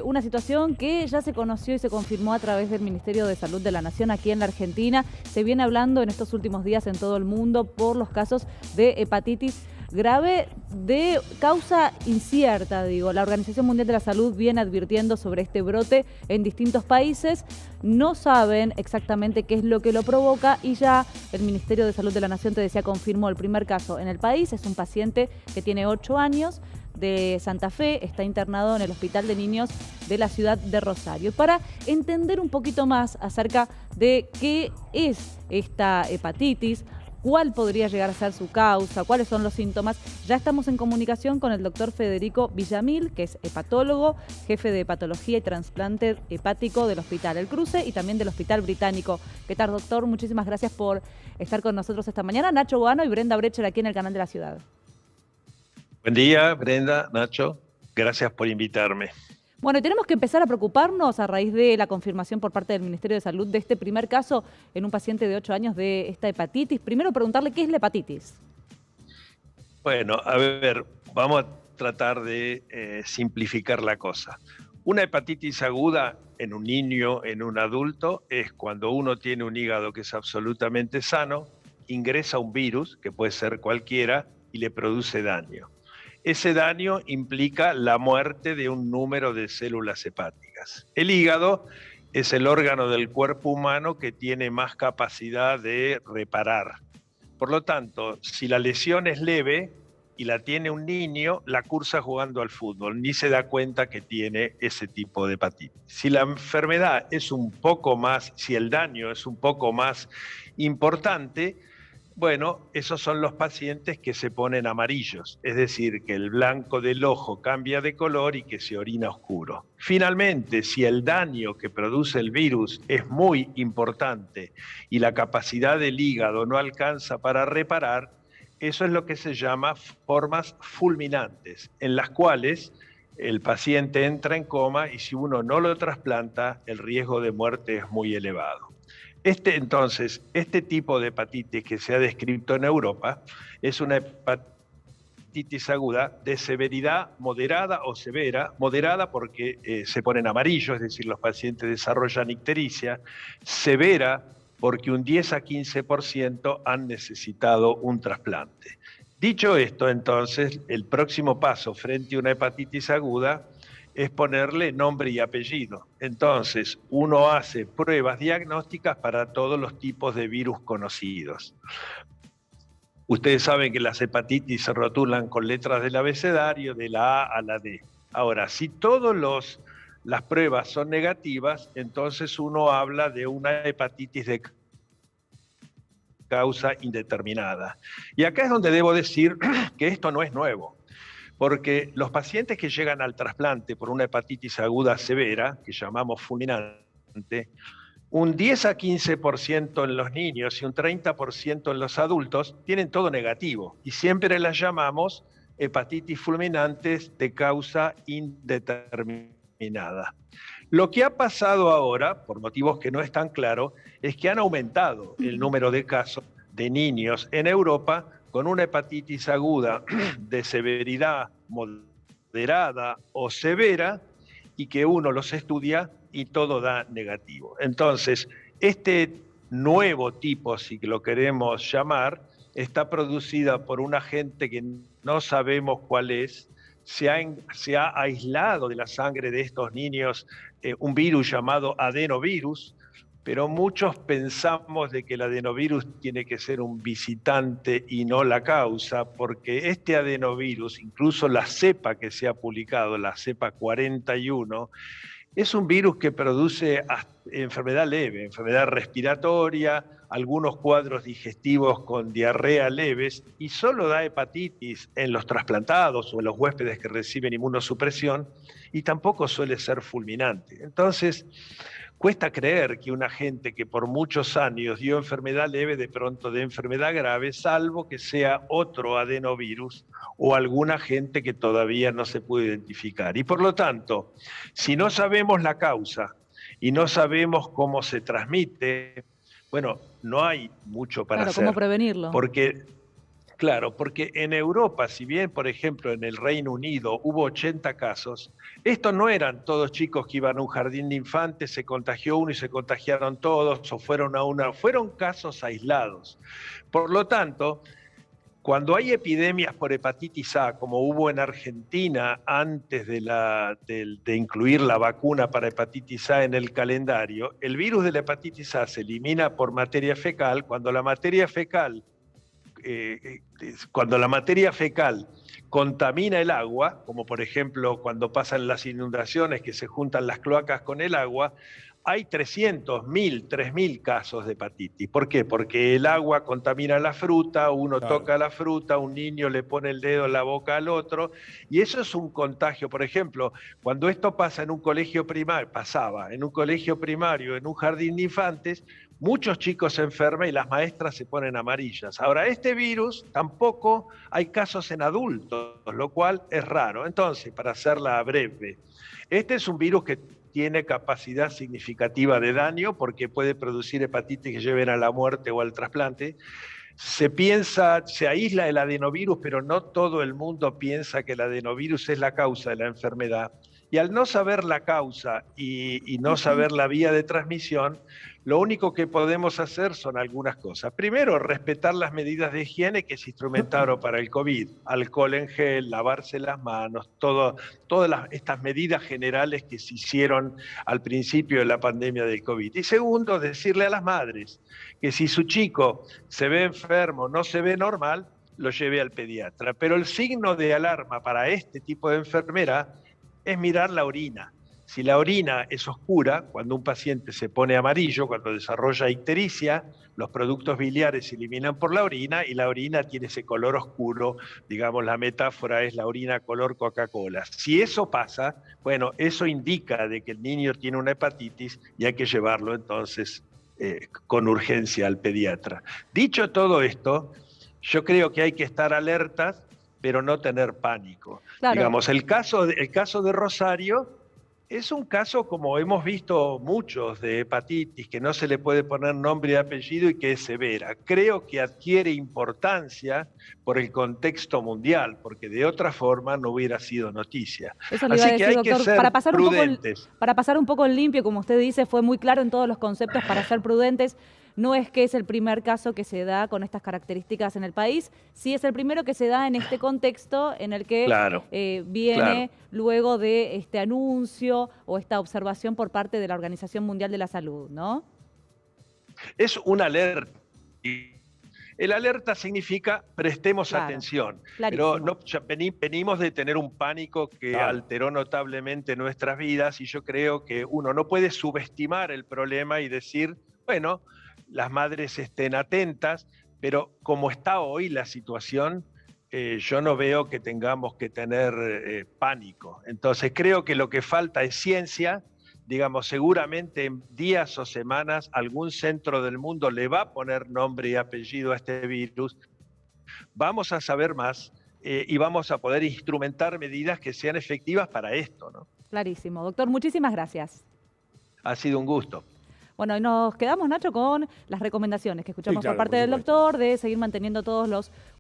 Una situación que ya se conoció y se confirmó a través del Ministerio de Salud de la Nación aquí en la Argentina. Se viene hablando en estos últimos días en todo el mundo por los casos de hepatitis grave de causa incierta, digo. La Organización Mundial de la Salud viene advirtiendo sobre este brote en distintos países. No saben exactamente qué es lo que lo provoca y ya el Ministerio de Salud de la Nación, te decía, confirmó el primer caso en el país. Es un paciente que tiene 8 años, de Santa Fe, está internado en el Hospital de Niños de la ciudad de Rosario. Para entender un poquito más acerca de qué es esta hepatitis, cuál podría llegar a ser su causa, cuáles son los síntomas, ya estamos en comunicación con el doctor Federico Villamil, que es hepatólogo, jefe de hepatología y trasplante hepático del Hospital El Cruce y también del Hospital Británico. ¿Qué tal, doctor? Muchísimas gracias por estar con nosotros esta mañana. Nacho Boano y Brenda Brecher aquí en el canal de la ciudad. Buen día, Brenda, Nacho. Gracias por invitarme. Bueno, y tenemos que empezar a preocuparnos a raíz de la confirmación por parte del Ministerio de Salud de este primer caso en un paciente de 8 años de esta hepatitis. Primero preguntarle qué es la hepatitis. Bueno, a ver, vamos a tratar de simplificar la cosa. Una hepatitis aguda en un niño, en un adulto, es cuando uno tiene un hígado que es absolutamente sano, ingresa un virus, que puede ser cualquiera, y le produce daño. Ese daño implica la muerte de un número de células hepáticas. El hígado es el órgano del cuerpo humano que tiene más capacidad de reparar. Por lo tanto, si la lesión es leve y la tiene un niño, la cursa jugando al fútbol, ni se da cuenta que tiene ese tipo de hepatitis. Si la enfermedad es un poco más, si el daño es un poco más importante, bueno, esos son los pacientes que se ponen amarillos, es decir, que el blanco del ojo cambia de color y que se orina oscuro. Finalmente, si el daño que produce el virus es muy importante y la capacidad del hígado no alcanza para reparar, eso es lo que se llama formas fulminantes, en las cuales el paciente entra en coma y si uno no lo trasplanta, el riesgo de muerte es muy elevado. Entonces, este tipo de hepatitis que se ha descrito en Europa es una hepatitis aguda de severidad moderada o severa, moderada porque se ponen amarillos, es decir, los pacientes desarrollan ictericia, severa porque un 10 a 15% han necesitado un trasplante. Dicho esto, entonces, el próximo paso frente a una hepatitis aguda es ponerle nombre y apellido. Entonces, uno hace pruebas diagnósticas para todos los tipos de virus conocidos. Ustedes saben que las hepatitis se rotulan con letras del abecedario, de la A a la D. Ahora, si todas las pruebas son negativas, entonces uno habla de una hepatitis de causa indeterminada. Y acá es donde debo decir que esto no es nuevo. Porque los pacientes que llegan al trasplante por una hepatitis aguda severa, que llamamos fulminante, un 10 a 15% en los niños y un 30% en los adultos tienen todo negativo y siempre las llamamos hepatitis fulminantes de causa indeterminada. Lo que ha pasado ahora, por motivos que no están claros, es que han aumentado el número de casos de niños en Europa con una hepatitis aguda de severidad moderada o severa y que uno los estudia y todo da negativo. Entonces, este nuevo tipo, si lo queremos llamar, está producida por un agente que no sabemos cuál es, se ha aislado de la sangre de estos niños un virus llamado adenovirus, pero muchos pensamos de que el adenovirus tiene que ser un visitante y no la causa, porque este adenovirus, incluso la cepa que se ha publicado, la cepa 41, es un virus que produce enfermedad leve, enfermedad respiratoria, algunos cuadros digestivos con diarrea leves y solo da hepatitis en los trasplantados o en los huéspedes que reciben inmunosupresión y tampoco suele ser fulminante. Entonces, cuesta creer que una gente que por muchos años dio enfermedad leve de pronto dé enfermedad grave, salvo que sea otro adenovirus o alguna gente que todavía no se puede identificar. Y por lo tanto, si no sabemos la causa y no sabemos cómo se transmite, bueno, no hay mucho para hacer. ¿Cómo prevenirlo? Porque Claro, porque en Europa, si bien, por ejemplo, en el Reino Unido hubo 80 casos, estos no eran todos chicos que iban a un jardín de infantes, se contagió uno y se contagiaron todos, o fueron casos aislados. Por lo tanto, cuando hay epidemias por hepatitis A, como hubo en Argentina antes de incluir la vacuna para hepatitis A en el calendario, el virus de la hepatitis A se elimina por materia fecal. Cuando la materia fecal contamina el agua, como por ejemplo cuando pasan las inundaciones que se juntan las cloacas con el agua, hay 300, 1000, 3000 casos de hepatitis. ¿Por qué? Porque el agua contamina la fruta, uno toca la fruta, un niño le pone el dedo en la boca al otro, y eso es un contagio. Por ejemplo, cuando esto pasa en un colegio primario, en un jardín de infantes, muchos chicos se enferman y las maestras se ponen amarillas. Ahora, este virus tampoco hay casos en adultos, lo cual es raro. Entonces, para hacerla breve, este es un virus que tiene capacidad significativa de daño porque puede producir hepatitis que lleven a la muerte o al trasplante. Se aísla el adenovirus, pero no todo el mundo piensa que el adenovirus es la causa de la enfermedad. Y al no saber la causa y no saber la vía de transmisión, lo único que podemos hacer son algunas cosas. Primero, respetar las medidas de higiene que se instrumentaron para el COVID. Alcohol en gel, lavarse las manos, todas estas medidas generales que se hicieron al principio de la pandemia del COVID. Y segundo, decirle a las madres que si su chico se ve enfermo, no se ve normal, lo lleve al pediatra. Pero el signo de alarma para este tipo de enfermera es mirar la orina. Si la orina es oscura, cuando un paciente se pone amarillo, cuando desarrolla ictericia, los productos biliares se eliminan por la orina y la orina tiene ese color oscuro, digamos, la metáfora es la orina color Coca-Cola. Si eso pasa, bueno, eso indica de que el niño tiene una hepatitis y hay que llevarlo entonces con urgencia al pediatra. Dicho todo esto, yo creo que hay que estar alertas, pero no tener pánico. Claro. Digamos, el caso de Rosario es un caso, como hemos visto muchos, de hepatitis, que no se le puede poner nombre y apellido y que es severa. Creo que adquiere importancia por el contexto mundial, porque de otra forma no hubiera sido noticia. Eso le iba a decir, doctor, para pasar un poco en limpio, como usted dice, fue muy claro en todos los conceptos para ser prudentes. No es que es el primer caso que se da con estas características en el país, sí es el primero que se da en este contexto en el que viene luego de este anuncio o esta observación por parte de la Organización Mundial de la Salud, ¿no? Es una alerta. El alerta significa prestemos atención, pero no, venimos de tener un pánico que alteró notablemente nuestras vidas y yo creo que uno no puede subestimar el problema y decir, bueno, las madres estén atentas, pero como está hoy la situación, yo no veo que tengamos que tener pánico. Entonces creo que lo que falta es ciencia. Digamos, seguramente en días o semanas algún centro del mundo le va a poner nombre y apellido a este virus. Vamos a saber más y vamos a poder instrumentar medidas que sean efectivas para esto, ¿no? Clarísimo. Doctor, muchísimas gracias. Ha sido un gusto. Bueno, y nos quedamos, Nacho, con las recomendaciones que escuchamos por parte del doctor de seguir manteniendo todos los